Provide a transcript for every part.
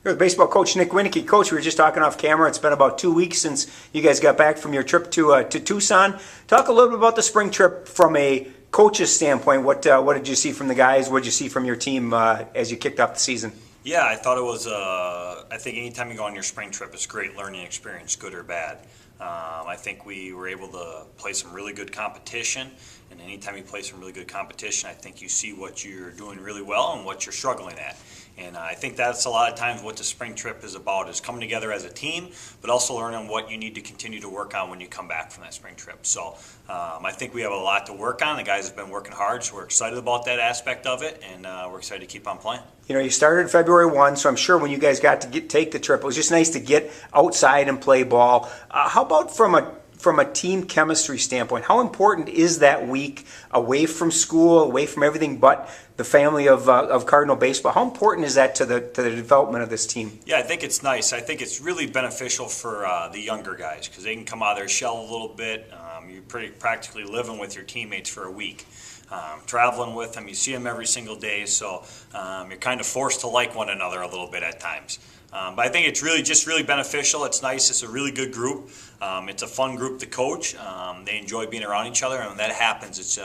Here with baseball coach Nick Winecke. Coach, we were just talking off camera. It's been about 2 weeks since you guys got back from your trip to Tucson. Talk a little bit about the spring trip from a coach's standpoint. What did you see from the guys? What did you see from your team as you kicked off the season? Yeah, I thought it was, I think anytime you go on your spring trip, it's a great learning experience, good or bad. I think we were able to play some really good competition, and anytime you play some really good competition, I think you see what you're doing really well and what you're struggling at. And I think that's a lot of times what the spring trip is about, is coming together as a team, but also learning what you need to continue to work on when you come back from that spring trip. So I think we have a lot to work on. The guys have been working hard, so we're excited about that aspect of it, and we're excited to keep on playing. You know, you started February 1, so I'm sure when you guys got to take the trip, it was just nice to get outside and play ball. How about from a team chemistry standpoint, how important is that week away from school, away from everything but the family of Cardinal baseball? How important is that to the development of this team? Yeah, I think it's nice. I think it's really beneficial for the younger guys because they can come out of their shell a little bit. You're practically living with your teammates for a week. Traveling with them, you see them every single day, so you're kind of forced to like one another a little bit at times. But I think it's really beneficial. It's nice. It's a really good group. It's a fun group to coach. They enjoy being around each other, and when that happens, it's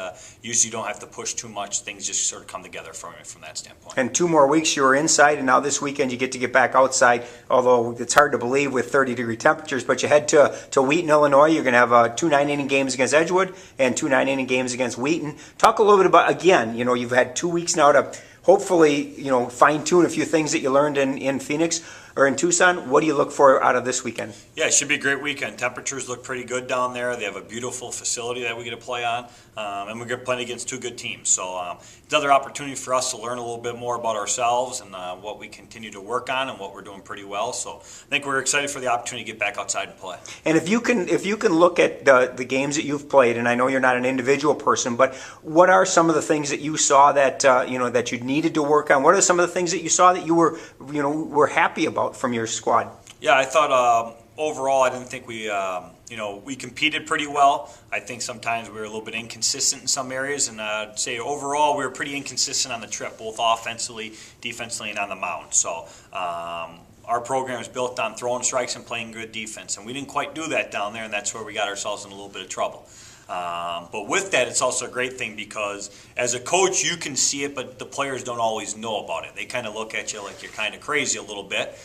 usually you don't have to push too much. Things just sort of come together from that standpoint. And 2 more weeks you were inside, and now this weekend you get back outside, although it's hard to believe with 30-degree temperatures, but you head to Wheaton, Illinois. You're going to have 2 9-inning games against Edgewood and 2 9-inning games against Wheaton. Talk a little bit about, again, you've had 2 weeks now to hopefully, fine-tune a few things that you learned in Phoenix or in Tucson. What do you look for out of this weekend? Yeah, it should be a great weekend. Temperatures look pretty good down there. They have a beautiful facility that we get to play on, and we're going to play against 2 good teams. So it's another opportunity for us to learn a little bit more about ourselves and what we continue to work on and what we're doing pretty well. So I think we're excited for the opportunity to get back outside and play. And if you can look at the games that you've played, and I know you're not an individual person, but what are some of the things that you saw that that you needed to work on? What are some of the things that you saw that you were happy about from your squad? Yeah, I thought overall I didn't think we competed pretty well. I think sometimes we were a little bit inconsistent in some areas, and I'd say overall we were pretty inconsistent on the trip, both offensively, defensively, and on the mound. So our program is built on throwing strikes and playing good defense, and we didn't quite do that down there, and that's where we got ourselves in a little bit of trouble. But with that, it's also a great thing because as a coach, you can see it, but the players don't always know about it. They kind of look at you like you're kind of crazy a little bit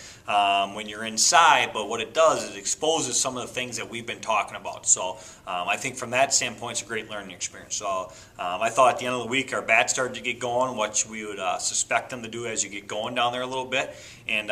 when you're inside, but what it does is it exposes some of the things that we've been talking about. So I think from that standpoint, it's a great learning experience. So I thought at the end of the week, our bats started to get going, what we would suspect them to do as you get going down there a little bit. And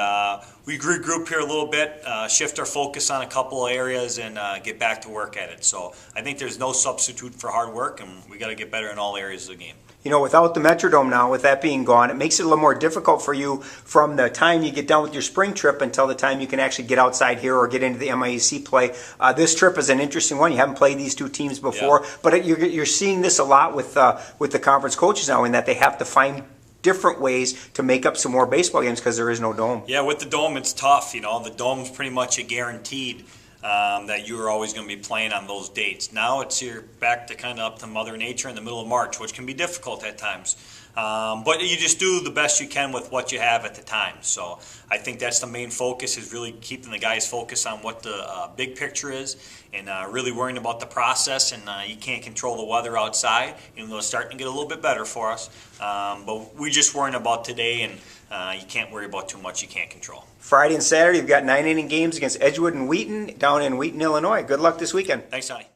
we regroup here a little bit, shift our focus on a couple of areas, and get back to work at it. So I think there's no substitute for hard work, and we got to get better in all areas of the game. Without the Metrodome now, with that being gone, it makes it a little more difficult for you from the time you get done with your spring trip until the time you can actually get outside here or get into the MIAC play. This trip is an interesting one. You haven't played these 2 teams before, yeah. But you're seeing this a lot with the conference coaches now, in that they have to find different ways to make up some more baseball games because there is no dome. Yeah, with the dome, it's tough. The dome's pretty much a guaranteed that you are always going to be playing on those dates. Now you're back to kind of up to Mother Nature in the middle of March, which can be difficult at times. But you just do the best you can with what you have at the time. So I think that's the main focus, is really keeping the guys focused on what the big picture is, and really worrying about the process. And you can't control the weather outside, even though it's starting to get a little bit better for us. But we're just worrying about today, and you can't worry about too much you can't control. Friday and Saturday, you've got 9-inning games against Edgewood and Wheaton down in Wheaton, Illinois. Good luck this weekend. Thanks, Sonny.